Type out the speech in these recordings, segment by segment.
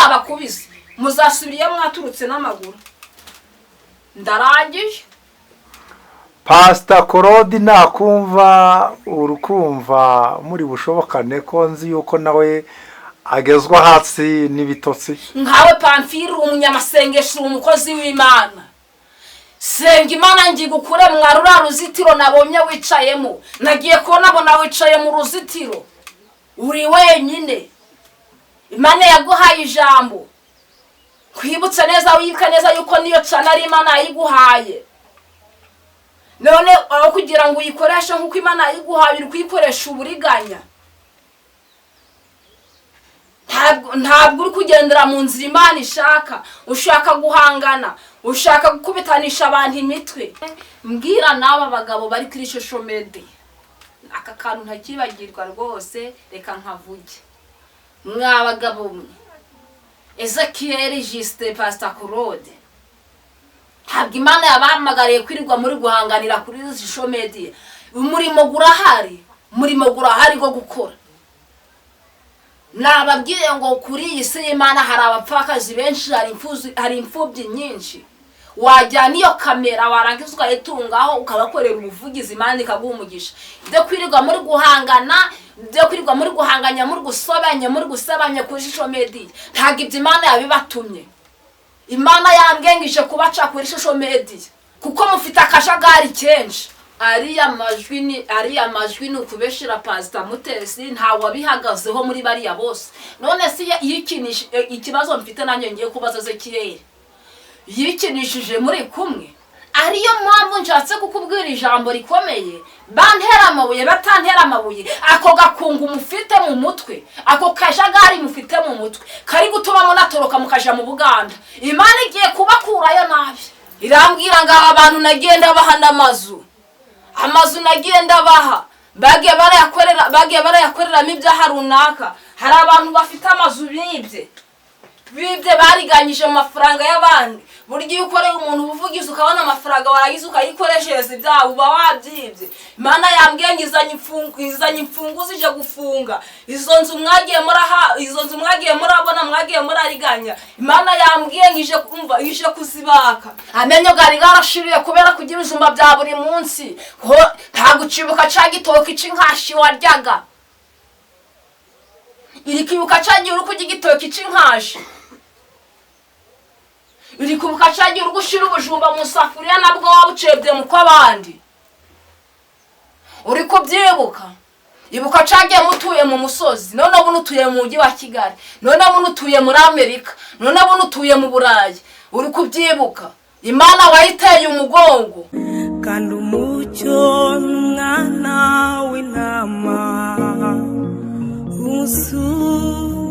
nabakubise muzasubiriye mwaturutse n'amaguru. Ndarangije. Pastor Claud nakumva urukumva muri bushobokane ko nzi yuko nawe agezwa hasi n'ibitotsi. Nkawe Pamphle umunyamasengesho umukozi w'Imana. Senga Imana ngigukure mwarura ruzitiro nabonye wicayemo. Nagiye kubona bona wicaye mu ruzitiro. Uri wenyine. Imana yaguhaye ijambo. Kwibutsa neza wiyika neza yuko niyo cyane ari Imana yiguhaye. None aho kugira ngo uyikoreshe nkuko Imana yiguhaye uri kuyikoresha uburiganya. Ntabwo uri kugendera mu nzira Imana ishaka. Ushaka guhangana, ushaka gukubitanisha abantu imitwe. Mbwira n'aba bagabo bari kuri social media. Aka kantu ntakibagirwa rwose, reka nkavuge. Mwa bagabo mwe. Ezekiel Juste Pastor Claud. Ntabwo Imana yabahamagariye kwirirwa muri guhanganira kuri social media. Umurimo gurahari go gukora. Nababwiye ngo kuri iyi si Imana hari abapfakazi benshi, hari imfubyi nyinshi. Wajyana iyo kamera warangiza ukayitungaho ukabakorera ubuvugizi Imana ikaguha umugisha. Ibyo kwirirwa muri guhangana, ibyo kwirirwa muri guhanganya, muri gusabanya kuri social media. Ntabwo ibyo Imana yabibatumye. Imana yambwengije kubaca kuri social media kuko mufite akajagari kenshi. Ariya majwi ni ukubeshira Pastor Mutesi nta wabihagazeho muri bariya bose. None si yikinisha ikibazo mfite nanjye ngiye kubaza Ezekiel. Yikinishije muri kumwe. Ariyo mpamvu nshatse kukubwira ijambo rikomeye. Bantera amabuye batantera amabuye. Ako gakungu mufite mu mutwe, ako kajagari mufite mu mutwe kari gutuma munatoroka mukaja mu Buganda. Imana igiye kubakurayo nabi. Irambwira ngo abantu nagenda baha n'amazu. Amazu nagenda baha bagiye barayakoreramo ibyaha runaka. Hari abantu bafite amazu bibye bariganyije mu mafaranga y'abandi. Buryo ukoreye umuntu ubuvugizi ukabona amafaranga waragize ukayikoreshereza ibyaha uba wabyibye. Imana yambwiye ngizanye imfunguzo ije gufunga izo nzu mwagiye murabona mwagiye murariganya. Imana yambwiye ngije kumva ije kuzibaka. Amenyo gari garashiriye kubera kugira ibijumba bya buri munsi. Nta gucibuka ca gitoki c'inkashi waryaga. Iri kibuka cagiye uri kurya igitoki c'inkashi. Iri kubuka cagiye uri gushira ubujumba mu safuriya nabwo wabucebye mu kw'abandi. Uri kubyibuka. Ibuka cagiye mutuye mu musozi. None ubu nutuye mu mujyi wa Kigali. None ubu nutuye muri Amerika. None ubu nutuye mu Burayi. Uri kubyibuka. Imana wayiteye umugongo. Kandi umucyo n'umwana w'intama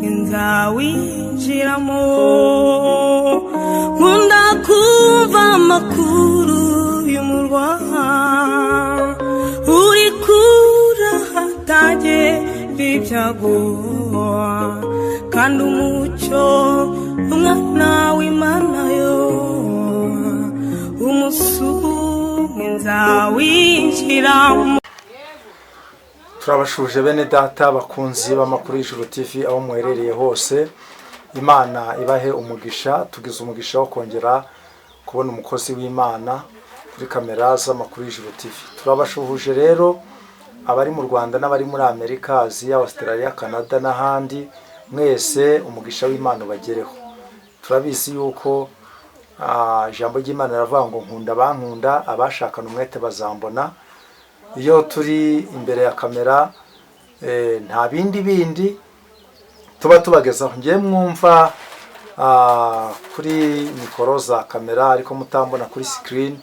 nzawinjiramo. Nkunda kumva amakuru y'umurwa uri kura hatagera ibyago. Kandi umucyo umwana w'Imana yo umusume nzawinjiramo. Turabashuje bene data bakunzi b'Amakuru y'Ijuru TV aho mwerereye hose. Imana ibahe umugisha. Tugize umugisha wo kongera kubona umukozi w'Imana kuri kamera z'Amakuru y'Ijuru TV. Turabashuhuje rero abari mu Rwanda n'abari muri Amerika, Aziya, Australia, Canada n'ahandi. Mwese umugisha w'Imana bagereho. Turabizi yuko ijambo ry'Imana riravuga ngo nkunda bankunda, abashakana umwete bazambona. Iyo turi imbere ya kamera nta bindi tuba tubagezaho. Ngiye mwumva kuri mikoro za kamera ariko mutambona kuri screen.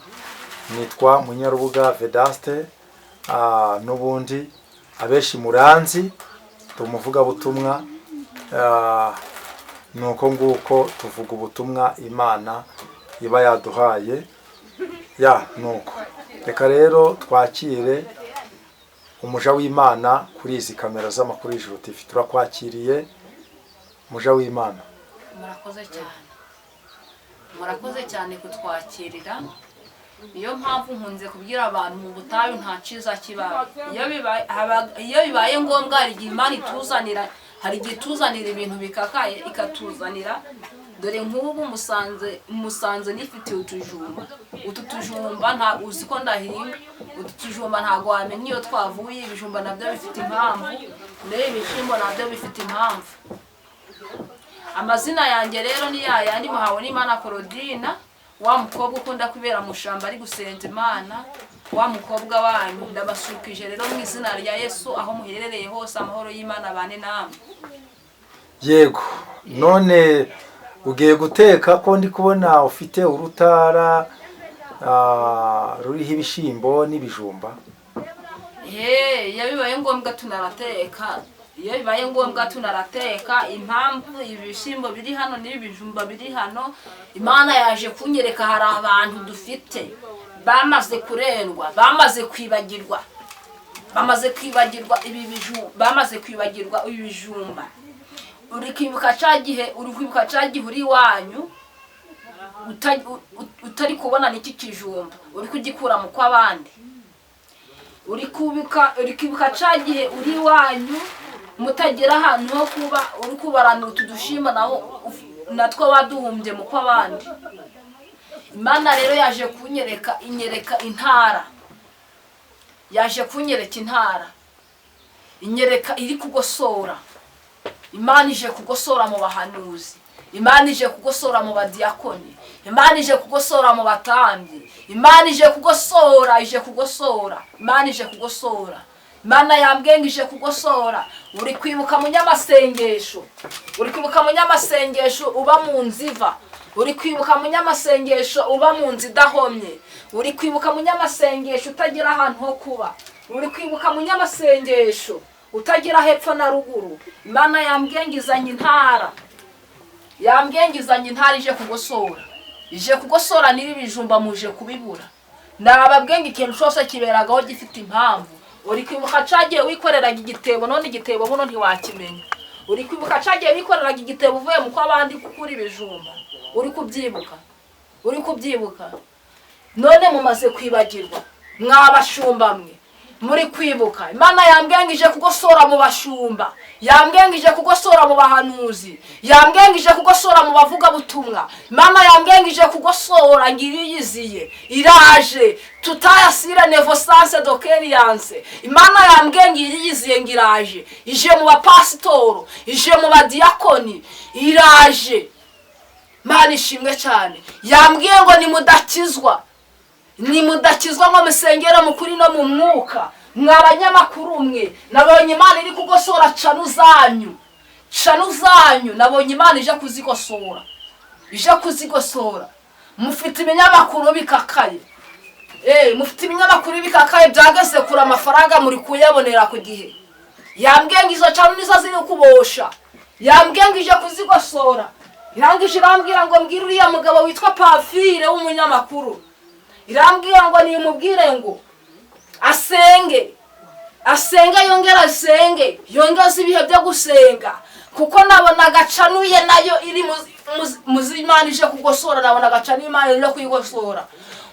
Nitwa Munyarubuga Vedaste, n'ubundi abeshi muranzi tumuvuga butumwa. Nuko nguko tuvuga ubutumwa Imana iba yaduhaye nuko. Reka rero twakire umuja w'Imana kuri izi kamera z'Amakuru y'Ijuru TV. Turakwakiriye umuja w'Imana. Murakoze cyane kutwakirira. Niyo mpamvu nkunze kubwira abantu mu butayu nta ciza kibaye. Iyo bibaye ngombwa ari Imana ituzanira hari igituzanira ibintu bikakaye ikatuzanira dore nk'ubu musanze nifitiye utujumba. Utu tujumba nta uzi ko ndahinga. Utu tujumba ntago wamenya iyo twavuye. Ibijumba nabyo bifite impamvu, ndebe ibishimbo nabyo bifite impamvu. Amazina yanjye rero ni yayandi muhawe n'Imana Claudina, wa mukobwa ukunda kwibera mu shamba ari gusenza Imana, wa mukobwa wanyu. Ndabasukije rero mu izina rya Yesu aho muherereye hose, amahoro y'Imana bane namwe. Yego, none ugiye guteka ko ndi kubona ufite urutara ruriho ibishimbo n'ibijumba. Iyo bibaye ngombwa tunarateka. Iyo bibaye ngombwa tunarateka. Impamvu ibishimbo biri hano n'ibijumba biri hano, Imana yaje kunyereka hari abantu dufite bamaze kurendwa, bamaze kwibagirwa ibijumba. Uri kwibuka cagihe uri wanyu utari kubona niki kijumba, uri kugikura mu kwabandi. Uri kwibuka cagihe uri wanyu mutagira ahantu ho kuba, uri kubarana utudushimba naho natwo waduhumbye mu kwabandi. Imana rero yaje kunyereka intara. Yaje kunyereka intara. Inyereka iri kugosora. Imana ije kugosora mu bahanuzi. Imana ije kugosora mu badiyakoni. Imana ije kugosora mu batambyi. Imana ije kugosora. Imana yambwiye ije kugosora. Uri kwibuka mu nyamasengesho. Uba mu nziva. Uri kwibuka mu nyamasengesho uba mu nzi idahomye. Uri kwibuka mu nyamasengesho utagira ahantu ho kuba. Uri kwibuka mu nyamasengesho utagira hepfo na ruguru. Imana yambwiye ngizanye intara. Ije kugosora. Ije kugosora n'ibijumba muje kubibura. Nababwiye ikintu cyose kiberagaho gifite impamvu. Uri kwibuka cagiye wikoreraga igitebo, none igitebo buno ntiwakimenya. Uri kwibuka cagiye wikoreraga igitebo uvuye mu kwabandi kukura ibijumba. Uri kubyibuka. None mumaze kwibagirwa. Mwabashumba mwe. Muri kwibuka. Imana yambwiye ije kugosora mu bashumba. Yambwiye ije kugosora mu bahanuzi. Yambwiye ije kugosora mu bavuga butumwa. Imana yambwiye ije kugosora ngiriyiziye. Iraje. Tutayasira nevosance dokeriyanse. Imana yambwiye ngiriyiziye ngiraje. Ije mu bapasitoro, ije mu badiyakoni. Iraje. Imana ishimwe cyane. Yambwiye ngo nimudakizwa ngo musengere mu kuri no mu mwuka. Mwabanyamakuru mwe, nabonye Imana iri kugosora canu zanyu. Nabonye Imana ije kuzigosora. Mufite ibinyamakuru bikakaye. Mufite ibinyamakuru bikakaye byageze kura amafaranga muri kuyabonera ku gihe. Yambwiye ngo izo canu nizo ziri kubosha. Yambwiye ngo ije kuzigosora. Irambwira ngo mbwira uriya mugabo witwa Pamphle w'umunyamakuru. Irambwira ngo nimubwire ngo asenge yongeze ibihe byo gusenga, kuko nabona gacanuye nayo iri muzimana ije kugosora. Nabona gacanuye Imana ije kuyigosora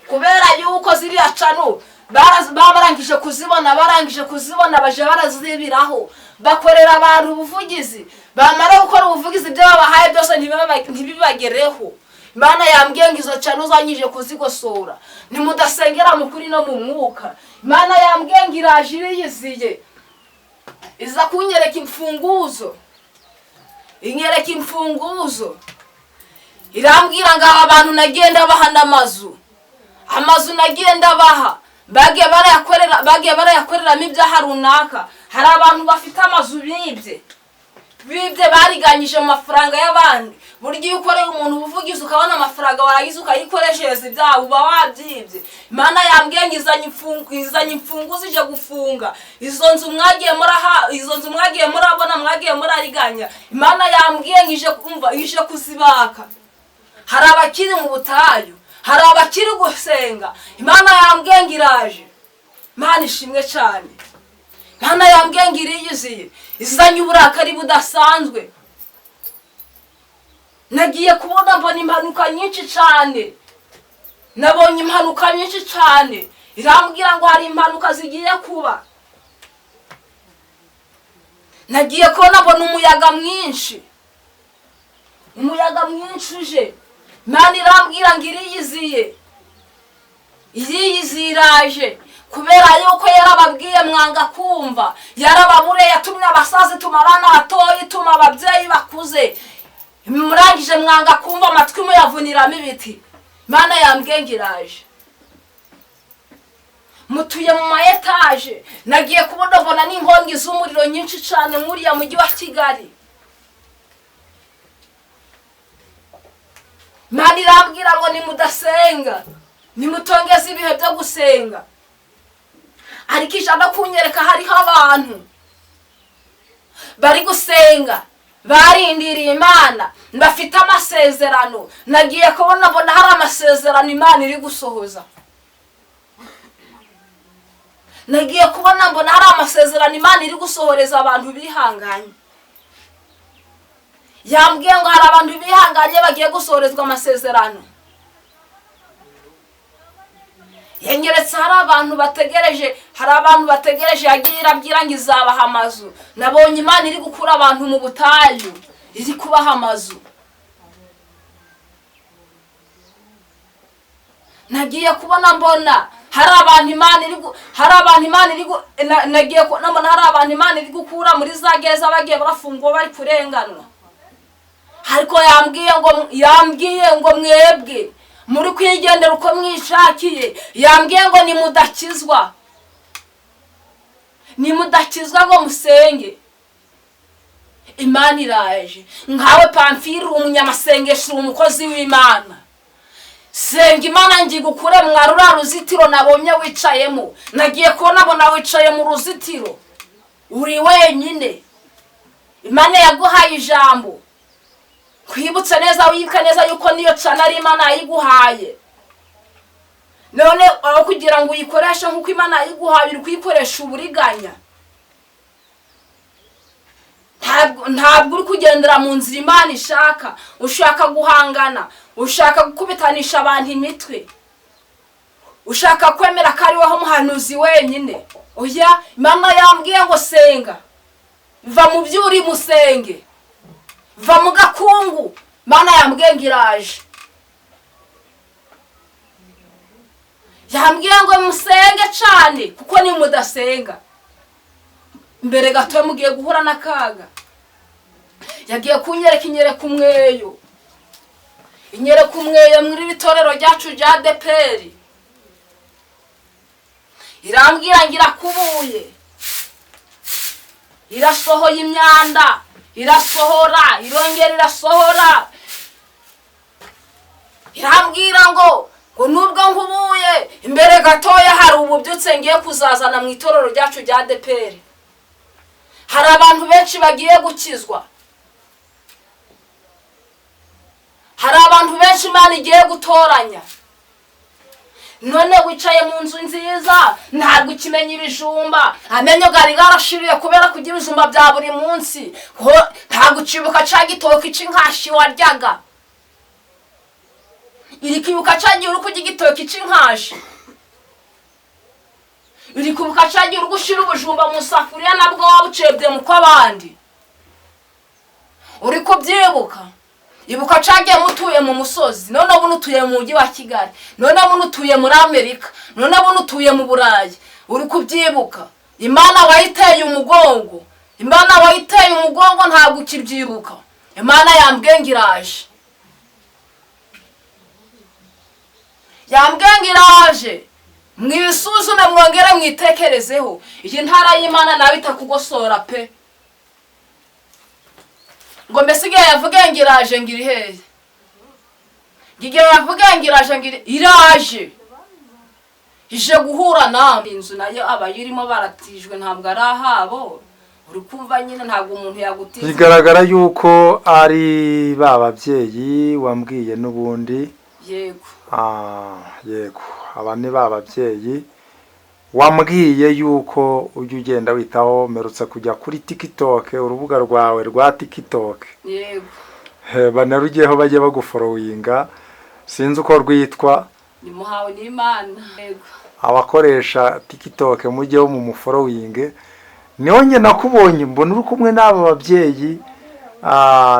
kubera yuko ziriya canu barangije kuzibona baje barazibiraho, bakorera abantu ubuvugizi. Bamara gukora ubuvugizi byo babahaye byose ntibibagereho. Imana yambwiye ngo izo canu zanyije kuzigosora. Nimudasengera mu kuri no mu mwuka. Imana yambwiye ngo iraje iriyiziye. Iza kunyereka imfunguzo. Irambwira ngo abantu nagenda baha n'amazu. Amazu nagenda baha. Bagiye barayakoreramo ibyaha runaka. Hari abantu bafite amazu bibye bariganyije mu mafaranga y'abandi. Buryo iyo ukoreye umuntu ubuvugizi ukabona amafaranga waragize ukayikoreshereza ibyaha uba wabyibye. Imana yambwiye ngo izanye imfunguzo ije gufunga izo nzu mwagiye murabona mwagiye murariganya. Imana yambwiye ngo ije kuzibaka. Hari abakiri mu butayu, hari abakiri gusenga. Imana yambwiye ngo iraje. Imana ishimwe cyane. Imana yambwiye ngo iriyiziye. Izanye uburakari budasanzwe. Nagiye kubona mbona impanuka nyinshi cyane. Nabonye impanuka nyinshi cyane. Irambwira ngo hari impanuka zigiye kuba. nagiye kubona mbona umuyaga mwinshi uje. Imana irambwira ngo iriyiziye iraje kubera yuko yarababwiye mwanga kumva, yarababure, yatumye abasaza, ituma abana batoya, ituma ababyeyi bakuze, murangije mwanga kumva, amatwi muyavuniramo ibiti. Imana yambwiye ngo iraje. Mutuye mu ma etaje, nagiye kubona mbona n'inkongi z'umuriro nyinshi cyane nk'uriya mujyi wa Kigali. Imana irambwira ngo nimudasenga, nimutongeze ibihe byo gusenga. Ariko ijana kunyereka hariho abantu bari gusenga, barindiriye Imana, bafite amasezerano. Nagiye kubona mbona hari amasezerano Imana iri gusohoza. Nagiye kubona mbona hari amasezerano Imana iri gusohoreza abantu bihanganye. Yambwiye ngo hari abantu bihanganye bagiye gusohorezwa amasezerano. Yengeretse hari abantu bategereje, yagiye irabwira ngo izabaha amazu. Nabonye Imana iri gukura abantu mu butayu, iri kubaha amazu. Nagiye kubona mbona hari abantu Imana iri gukura muri za gereza bagiye barafungwa bari kurenganwa. Ariko yambwiye ngo mwebwe muri kwigendera uko mwishakiye, yambwiye ngo nimudakizwa ngo musenge. Imana iraje. Nkawe Pamphle umunyamasengesho, umukozi w'Imana, senga Imana ngiye gukure mwarura ruzitiro nabonye wicayemo. Nagiye kubona bona wicaye mu ruzitiro uri wenyine. Imana yaguhaye ijambo, kwibutsa neza, wibuka neza yuko niyo cyane ari Imana yiguhaye. None aho kugira ngo uyikoreshe nkuko Imana yiguhaye, uri kuyikoresha uburiganya. Ntabwo uri kugendera mu nzira Imana ishaka. Ushaka guhangana, ushaka gukubitanisha abantu imitwe, ushaka kwemera ko ari wowe muhanuzi wenyine. Oya, Imana yambwiye ngo senga, va mu byuri musenge, va mu gakungu. Imana yambwiye ngo iraje. Yambwiye ngo musenge cyane, kuko ni mudasenga mbere gato mugiye guhura n'akaga. Yagiye kunyereka umweyo muri bitorero ryacu rya Deperi. Irambwira ngo irakubuye, irasohoye imyanda, irasohora, irongera irasohora. Irambwira ngo nubwo nkubuye, imbere gatoya hari ububyutse ngiye kuzazana mu itorero ryacu rya Deperi. Hari abantu benshi bagiye gukizwa, hari abantu benshi Imana igiye gutoranya. None wicaye mu nzu nziza, ntabwo ukimenya ibijumba, amenyo gari garashiriye kubera kugira ibijumba bya buri munsi. Ntabwo ucibuka cya gitoki c'inkashi waryaga, iri kwibuka cyagiye uri kurya igitoki c'inkashi, iri kwibuka cyagiye uri gushira ubujumba mu safuriya nabwo wabucebye mu kw'abandi. Uri kubyibuka? Ibuka cyagiye mutuye mu musozi, none ubu nutuye mu mujyi wa Kigali, none ubu nutuye muri Amerika, none ubu nutuye mu Burayi. Uri kubyibuka? Imana wayiteye umugongo, ntabwo ukibyibuka. Imana yambwiye ngo iraje. Mwisuzume mwongere mwitekerezeho. Iyi ntara y'Imana nawe itakugosora pe. Ngo mbesigaye yavuge ngo iraje ngiri hehe? Gigiye yavuge ngo iraje ngiri iraje. Ije guhura nawe. Inzu nayo abayirimo baratijwe, ntabwo ari ahabo. Uri kumva nyine ntabwo umuntu yagutiza. Bigaragara yuko ari bababyeyi wambwiye n'ubundi. Yego. Yego. Aba ni bababyeyi wambwiye yuko ujye ugenda witaho. Merutse kujya kuri TikTok, urubuga rwawe rwa TikTok. Yego. Banarugiyeho bajye baguforowinga, sinzi uko rwitwa. Nimuhawe n'Imana. Yego. Abakoresha TikTok mujyeho mu muforowinge. niho njye nakubonye mbona uri kumwe n'aba babyeyi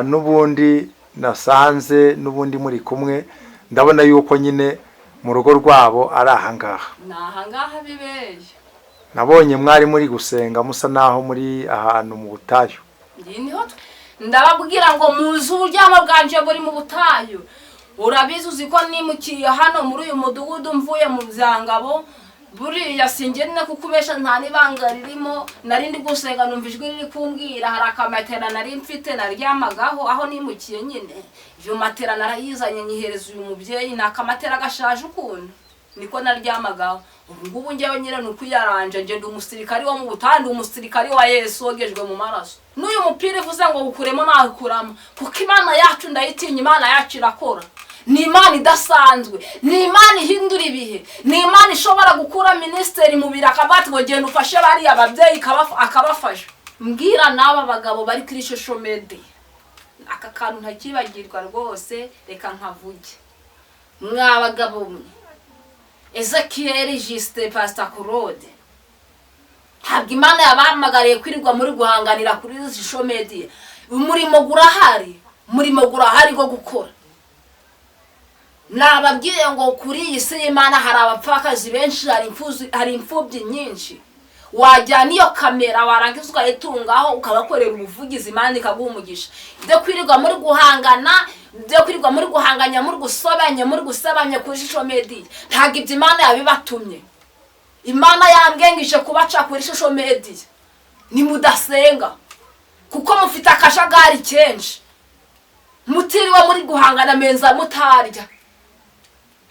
n'ubundi nasanze n'ubundi muri kumwe ndabona yuko nyine mu rugo rwabo ari ahangaha ni ahangaha bibeye. nabonye mwari muri gusenga musa naho muri ahantu mu butayu. Ndababwira ngo muzi uburyamo bwanje buri mu butayu. Urabizi uzi ko nimukiye hano muri uyu mudugudu mvuye mu Byangabo buriya sinjye kukubesha nta nibanga ririmo nari ndi gusenga numva ijwi riri kumbwira hari akamatera nari mfite naryamagaho aho nimukiye nyine iyo matera narayizanye nyihereza uyu mubyeyi na kamatera gashaje ukuntu niko naryamagaho ubu njyewe nyine nukuyaranje nje ndi umusirikari wo mu butandi umusirikari wa Yesu wogejwe mu maraso n'uyu mupira uvuze ngo ukuremo nakuramo kuko Imana yacu ndayitinya Imana yacu irakora. Ni Imana idasanzwe, ni Imana ihindura ibihe, ni Imana ishobora gukura ministeri mu birakabati ngo genda ufashe bari ababyeyi akabafasha. Mbwira n'aba bagabo bari kuri social media. Aka kantu ntakibagirwa rwose reka nkavuge. Mwa bagabo mwe. Ezekiel Juste Pastor Claud. Ntabwo Imana yabahamagariye kwirirwa muri guhanganira kuri social media. Umurimo gurahari go gukora. Nababwiye ngo kuri iyi si y'Imana hari abapfakazi benshi hari imfubyi nyinshi. Wajyana iyo kamera warangiza ukayitungaho ukabakorera ubuvugizi Imana ikaguha umugisha. Ibyo kwirirwa muri guhanganya muri gusebanya kuri social media ntabwo ibyo Imana yabibatumye. Imana yambwengije kubaca kuri social media ni mudasenga kuko mufite akajagari kenshi mutiriwe muri guhangana menza mutarya.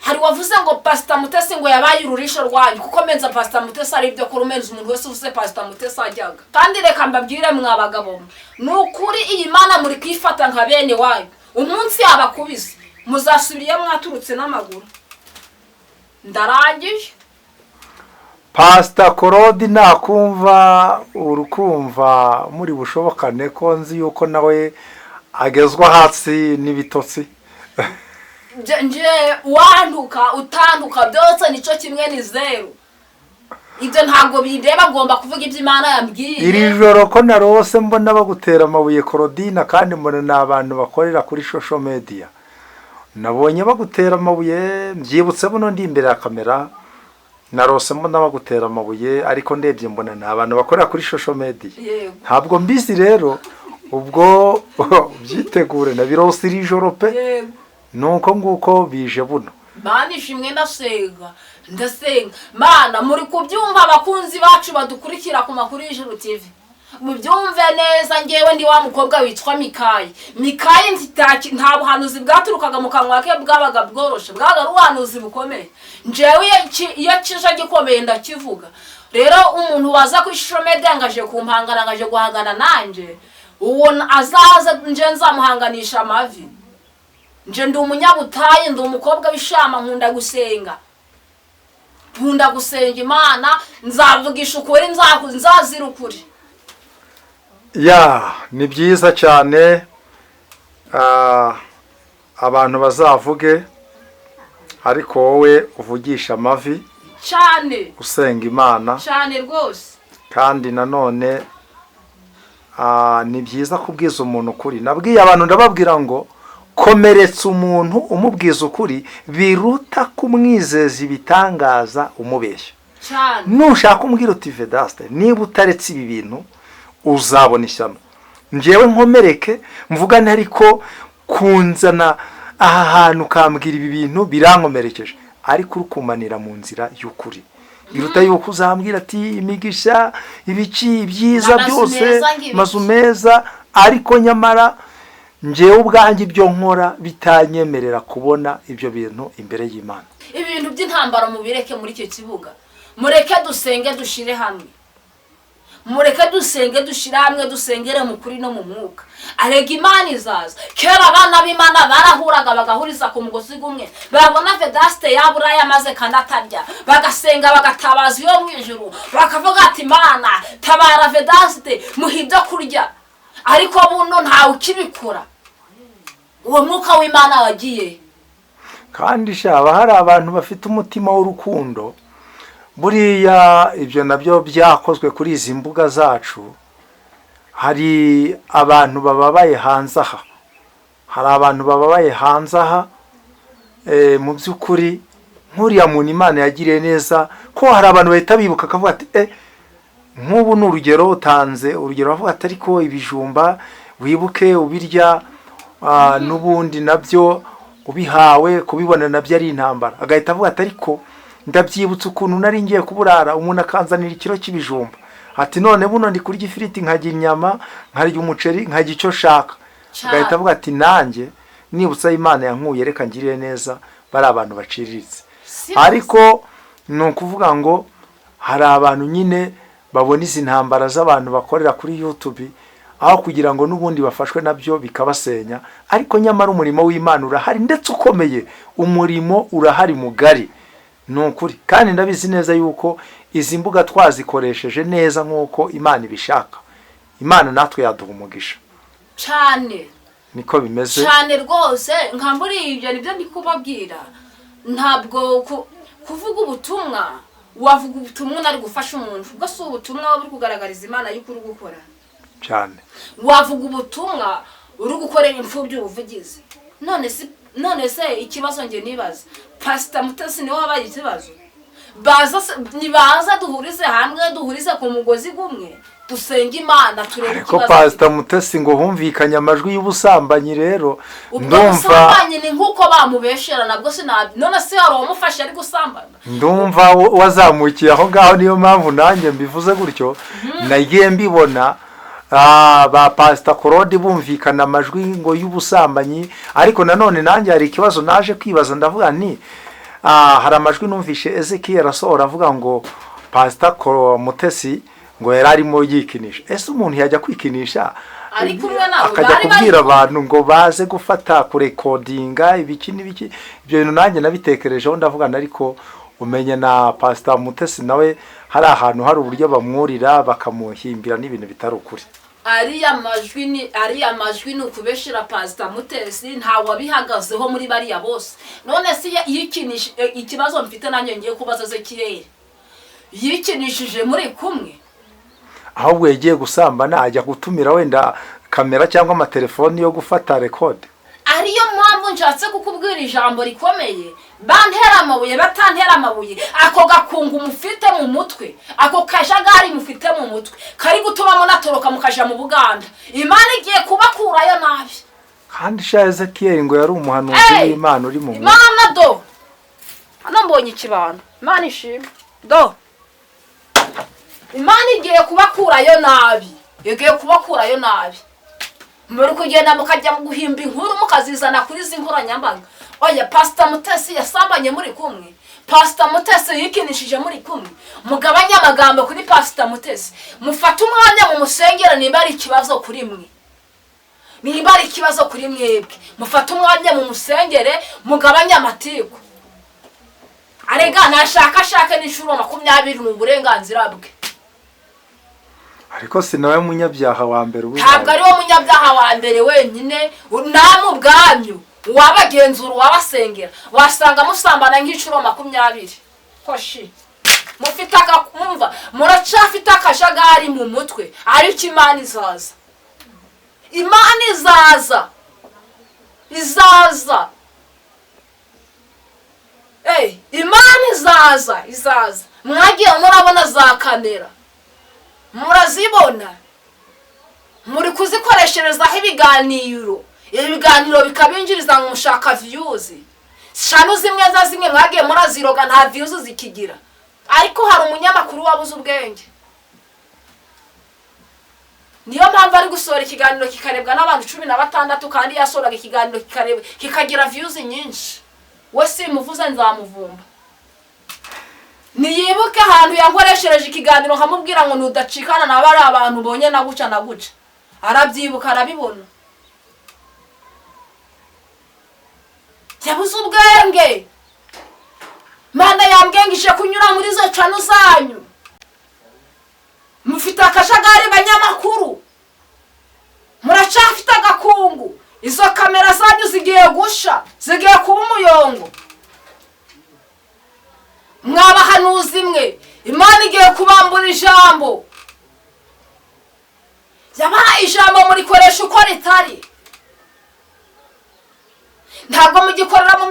Hari wavuze ngo Pastor Mutesi ngo yabaye ururisho rwanyu kuko menza Pastor Mutesi ari byo kurumenza umuntu wese ufite Pastor Mutesi ajyaga. Kandi reka mbabwire mwabagabo nukuri iyi Mana muri kwifata nka bene wayo umunsi yabakubise muzasubiriye mwaturutse n'amaguru. Ndarangije. Pastor Claud nakumva urukumva muri bushobokane ko nzi yuko nawe agezwa hasi n'ibitotsi. Nje wanduka utanduka byose nico kimwe ni zero. Ibyo ntabwo bindeba ngomba kuvuga ibyo Imana yambwiye. Iri joro ko narose mbona bagutera amabuye Claudina kandi mbona n'abantu bakorera kuri social media. Nabonye bagutera amabuye mbyibutse buno ndi imbere ya kamera. Narose mbona bagutera amabuye ariko ndebye mbona n'abantu bakorera kuri social media. Ntabwo mbizi rero ubwo byitegure na birose iri joro pe. Nuko nguko bije buno. Mana ishimwe ndasenga. Mana muri kubyumva abakunzi bacu badukurikira ku makuru y'Ijuru TV. Mubyumve neza ngewe ndi wa mukobwa witwa Mikayi. Mikayi nta buhanuzi bwaturukaga mu kanwa ke bwabaga bworoshe. Bwabaga ubuhanuzi bukomeye. Njewe iyo kije gikomeye ndakivuga. Rero umuntu waza ku social media ngaje kumpangana ngaje guhangana nanje. Uwo azaza nje nzamuhanganisha amavi. Nje ndi umunyabutayi ndi umukobwa w'ishama nkunda gusenga Imana nzavugisha ukuri nzazira ukuri. Ni byiza cyane abantu bazavuge ariko wowe uvugisha amavi cyane usenga Imana cyane rwose. Kandi nanone ni byiza kubwiza umuntu ukuri. Nabwiye abantu ndababwira ngo komeretsa umuntu umubwiza ukuri biruta kumwizeza ibitangaza umubeshya. Nushaka umbwira uti Vedaste niba utaretse ibi bintu uzabona ishyano. Njewe nkomereke mvugane ariko kunzana aha hantu kambwira ibi bintu birankomerekeje ariko urukumanira mu nzira y'ukuri. Biruta yuko uzambwira ati imigisha ibici byiza byose mazu meza ariko nyamara njewe ubwanjye ibyo nkora bitanyemerera kubona ibyo bintu imbere y'Imana. Ibintu by'intambara mubireke muri icyo kibuga. Mureke dusenge dushire hamwe. Mureke dusenge dushira hamwe dusengere mu kuri no mu mwuka. Arega Imana izaza. Kera abana b'Imana barahuraga bagahuriza ku mugozi gumwe. Babona Vedaste yabura yamaze kanatarya. Bagasenga bagatabaza iyo mu ijuru. Bakavuga ati Imana tabara Vedaste muhibyo kurya. Ariko buno ntawe ukibikora. Uwo mwuka w'Imana wagiye. Kandi shaba hari abantu bafite umutima w'urukundo buriya ibyo nabyo byakozwe kuri izi mbuga zacu. Hari abantu bababaye hanze aha, hari abantu bababaye hanze aha, mu by'ukuri nk'uriya muntu Imana yagiriye neza, ko hari abantu bahita bibuka akavuga ati nk'ubu ni urugero utanze, urugero bavuga ati ariko ibijumba wibuke ubirya, n'ubundi nabyo ubihawe kubibona nabyo ari intambara. Agahita avuga ati ariko ndabyibutse ukuntu nari ngiye kuburara, umuntu akanzanira ikiro cy'ibijumba, ati none buno ndi kurya ifiriti, nkarya inyama, nkarya umuceri, nkarya icyo shaka. Agahita avuga ati nanjye nibutsa Imana yankuye, reka ngirire neza bari abantu baciriritse. Ariko ni ukuvuga ngo hari abantu nyine babona izi ntambara z'abantu bakorera kuri YouTube, aho kugira ngo n'ubundi bafashwe nabyo bikabasenya. Ariko nyamara umurimo w'Imana urahari ndetse ukomeye, umurimo urahari mugari, ni ukuri. Kandi ndabizi neza yuko izi mbuga twazikoresheje neza nk'uko Imana ibishaka, Imana natwe yaduha umugisha cyane. Niko bimeze cyane rwose. Nka muri ibyo nibyo ndi kubabwira, ntabwo kuvuga ubutumwa, wavuga ubutumwa nari gufasha umuntu, ubwo si ubutumwa buri kugaragariza Imana yuko uri gukora cyane. Wavuga ubutumwa uri gukorera imfubyi ubuvugizi. None se ikibazo nge nibaza, Pastor Mutesi niwe wabaye ikibazo? Nibaza duhurize hamwe, duhurize ku mugozi gumwe, dusenga Imana turebe ikibazo. Ariko Pastor Mutesi ngo humvikanye amajwi y'ubusambanyi, rero ndumva ubusambanyi ni nkuko bamubeshera, nabwo none se hari uwamufashe ari gusambana? Ndumva wazamukiye aho ngaho, niyo mpamvu nanjye mbivuze gutyo. Nagiye mbibona ba Pastor Claud bumvikana amajwi ngo y'ubusambanyi, ariko nanone nanjye hari ikibazo naje kwibaza, ndavuga nti hari amajwi numvishe Ezekiel asohora avuga ngo Pastor Mutesi ngo yari arimo yikinisha. Ese umuntu yajya kwikinisha akajya kubwira abantu ngo baze gufata kurekodinga ibiki n'ibiki? Ibyo bintu nanjye nabitekerejeho, ndavuga ariko umenye na Pastor Mutesi nawe hari ahantu hari uburyo bamwurira bakamuhimbira n'ibintu bitari ukuri. Ariya majwi ni ukubeshera Pastor Mutesi, ntawe wabihagazeho muri bariya bose. None se yikinisha, ikibazo mfite nanjye ngiye kubaza Ezekiel, yikinishije muri kumwe, ahubwo yagiye gusambana ajya gutumira wenda kamera cyangwa amatelefoni yo gufata record. Ariyo mpamvu nshatse kukubwira ijambo rikomeye, bantera amabuye batantera amabuye, ako gakungu mufite mu mutwe, ako kajagari mufite mu mutwe, kari gutuma munatoroka mukaja mu Buganda, Imana igiye kubakurayo nabi. Kandi sha Ezekiel ngo yari umuhanuzi w'Imana uri mu mutwe. Imana do hano mbonye ikibano, Imana ishimwe do, Imana igiye kubakurayo nabi, igiye kubakurayo nabi. Muri kugenda mukajya mu guhimba inkuru mukazizana kuri izi nkoranyambaga. Oya, Pastor Mutesi yasambanye muri kumwe, Pastor Mutesi yikinishije muri kumwe. Mugabanye amagambo kuri Pastor Mutesi, mufate umwanya mu musengera niba ari ikibazo kuri mwe, niba ari ikibazo kuri mwebwe, mufate umwanya mu musengere, mugabanye amatiku. Arega nashaka n'inshuro 20 mu burenganzira bwe. Ariko sinawe munyabyaha wa mbere ubu. Ntabwo ari wo munyabyaha wa mbere wenyine, namwe ubwanyu wabagenzura wabasengera, wasanga musambana nk'inshuro 20. Koshi mufite akakumva, muracafite akajagari mu mutwe. Ariko Imana izaza, Imana izaza, Imana izaza. Mwagiye murabona za kamera, murazibona, muri kuzikoresherezaho ibiganiro bikabinjiriza ngo mushaka views. Shano zimwe mwagiye muraziroga nta views zikigira, ariko hari umunyamakuru wabuze ubwenge. Niyo mpamvu ari gusohora ikiganiro kikarebwa n'abantu 16, kandi yasohoraga ikiganiro kikagira views nyinshi. We simuvuze nzamuvumba. Niyibuke ahantu yankoreshereje ikiganiro nkamubwira ngo nudacikana na bari abantu bonye na guca. Arabyibuka, arabibona. Yabuze ubwenge. Mana yambwengije kunyura muri zo cano zanyu. Mufite akajagari banyamakuru, muracafite agakungu. Izo kamera zanyu zigiye gusha, zigiye kuba umuyongo. mwabahanuzi mwe Imana igiye kubambura ijambo yabaha ijambo murikoresha uko ritari ntabwo mugikorera mu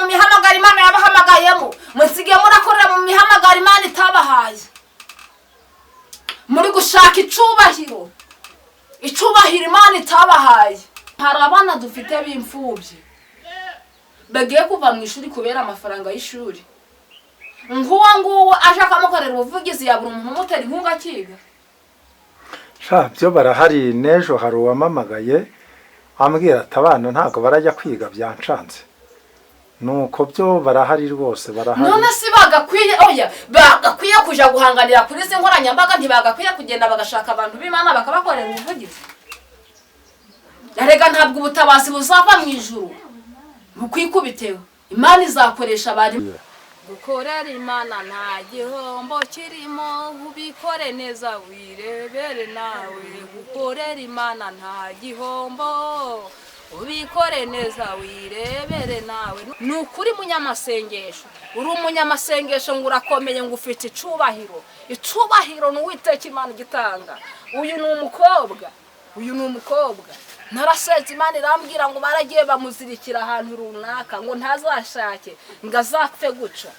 mihamagaro Imana yabahamagayemo musigiye murakorera mu mihamagaro Imana itabahaye muri gushaka icubahiro Imana itabahaye hari abana dufite b'imfubyi bagiye kuva mu ishuri kubera amafaranga y'ishuri nguwo aje akamukorera ubuvugizi yabura umuntu umutera inkunga akiga byo barahari n'ejo hari uwamamagaye ambwira ati abana ntabwo barajya kwiga byancanze nuko byo barahari rwose barahari none si bagakwiye kuja guhanganira kuri izi nkoranyambaga ntibagakwiye kugenda bagashaka abantu b'Imana bakabakorera ubuvugizi yarega ntabwo ubutabazi buzava mu ijuru bukwikubiteho Imana izakoresha abari gukorera Imana nta gihombo kirimo ubikore neza wirebere nawe gukorera Imana nta gihombo ubikore neza wirebere nawe nukuri munyamasengesho uri umunyamasengesho ngo urakomeye ngo ufite icubahiro n'uwiteka Imana gitanga uyu ni umukobwa narasenze Imana irambwira ngo baragiye bamuzirikira ahantu runaka ngo ntazashake ngo azapfe guca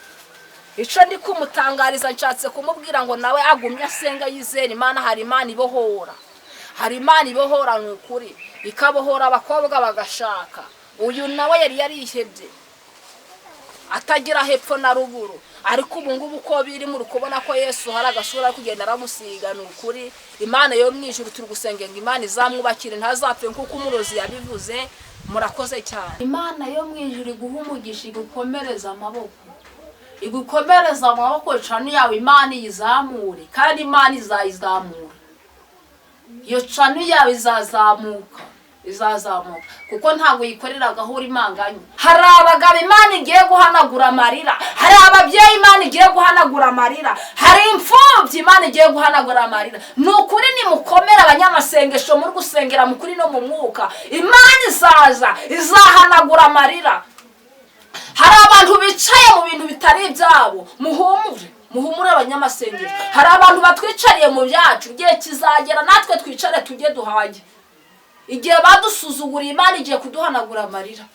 ico ndi kumutangariza nshatse kumubwira ngo nawe agumye asenga yizera Imana hari Imana ibohora n'ukuri ikabohora abakobwa bagashaka uyu nawe yari yarihebye atagira hepfo na ruguru ariko ubu ngubu uko biri muri kubona ko Yesu hari agasura kugenda aramusiga n'ukuri Imana yo mwijuru turi gusengera ngo Imana izamwubakire ntazapfe kuko umurozi yabivuze murakoze cyane Imana yo mwijuru iguha umugisha igukomereza amaboko cani yawe Imana yizamure kandi Imana izayizamura iyo cani yawe izazamuka kuko ntabwo yikorera gahura imanganye hari abagabo Imana igiye guhanagura amarira hari ababyeyi Imana igiye guhanagura amarira hari imfubyi Imana igiye guhanagura amarira nukuri nimukomera abanyamasengesho muri gusengera mukuri no mu mwuka Imana izahanagura amarira hari abantu bicaye mu bintu bitari ibyabo muhumure abanyamasengesho hari abantu batwicariye mu byacu igihe kizagera natwe twicare tujye duhage igihe badusuzuguriye Imana igiye kuduhanagura amarira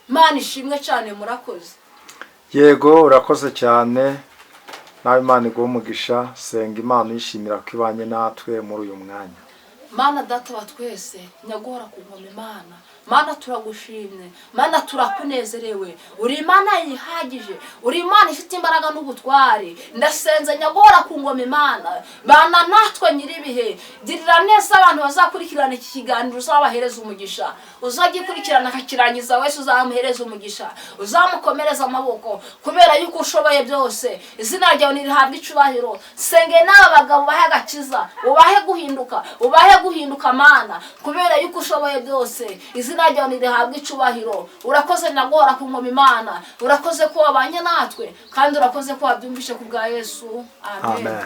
Imana ishimwe cyane murakoze yego urakoze cyane nawe Imana iguha umugisha senga Imana yishimira ko ibanye natwe muri uyu mwanya Mana data wa twese nyaguhora ku ngoma Mana turagushimye Mana turakunezerewe uri Imana yihagije uri Imana ifite imbaraga n'ubutware ndasenze nyaguhora ku ngoma Imana bana natwe nyiribihe girira neza abantu bazakurikirana iki kiganiro uzabahereza umugisha uzagikurikirana akakirangiza wese uzamuhereza umugisha uzamukomereza amaboko kubera yuko ushoboye byose izina ryawe nirihabwa icubahiro senge n'aba bagabo bahe agakiza ubahe guhinduka Mana kubera yuko ushoboye byose izina ryawe nirihabwa icubahiro urakoze nagora ku ngoma Imana urakoze ko wabanye natwe kandi urakoze ko wabyumvishe ku bwa Yesu amen.